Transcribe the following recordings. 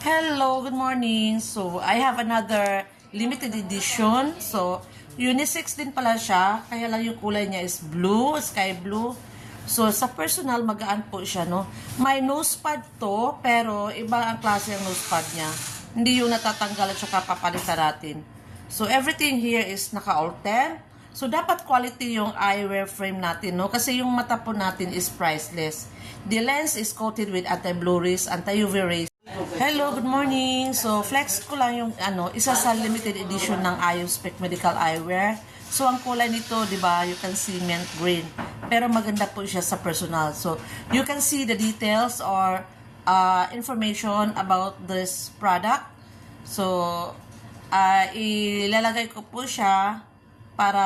Hello, good morning. So, I have another limited edition. So, unisex din pala siya. Kaya lang yung kulay niya is blue, sky blue. So, sa personal, magaan po siya, no? May nose pad to, pero iba ang klase ng nose pad niya. Hindi yung natatanggal at saka papalitan natin. So, everything here is naka-alter. So, dapat quality yung eyewear frame natin, no? Kasi yung mata po natin is priceless. The lens is coated with anti-blue rays, anti-UV rays. Hello, good morning. So, flex ko lang yung isa sa limited edition ng IOSpec Medical Eyewear. So, ang kulay nito, di ba, you can see mint green. Pero maganda po siya sa personal. So, you can see the details or information about this product. So, ilalagay ko po siya para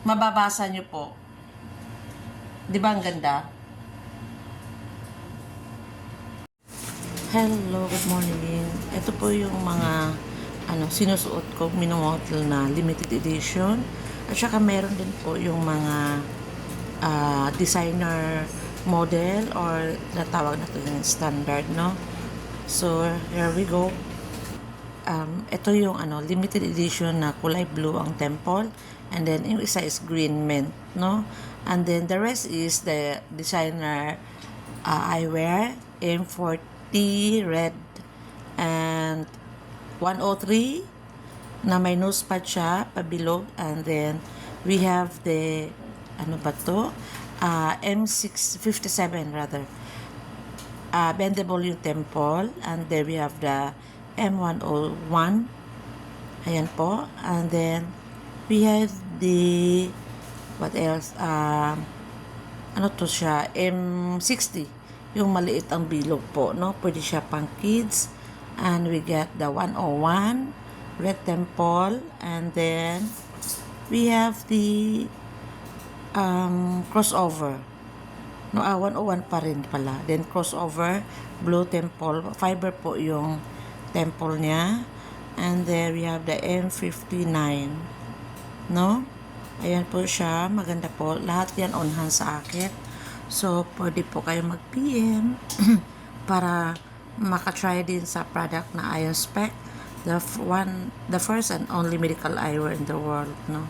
mababasa nyo po. Di ba ang ganda? Hello, good morning. Ito po yung mga sinusuot ko, minumodel na limited edition. At saka meron din po yung mga designer model or natawag natin standard, no? So, here we go. Ito yung limited edition na kulay blue ang temple. And then, yung isa is green mint, no? And then, the rest is the designer eyewear, M40 red and 103 na may nose pad siya pabilog, and then we have the M657 rather, bendable yung temple, and then we have the M101, ayan po, and then we have the what else, M60, yung maliit ang bilog po, no? Pwede siya pang kids. And we get the 101 red temple, and then we have the crossover, no, 101 pa rin pala, then crossover blue temple, fiber po yung temple niya, and then we have the M59, no? Ayan po siya, maganda po, lahat yan on hand sa akin. So, pwede po kayo mag-PM para makatry din sa product na IOSpec, the first and only medical eyewear in the world, no?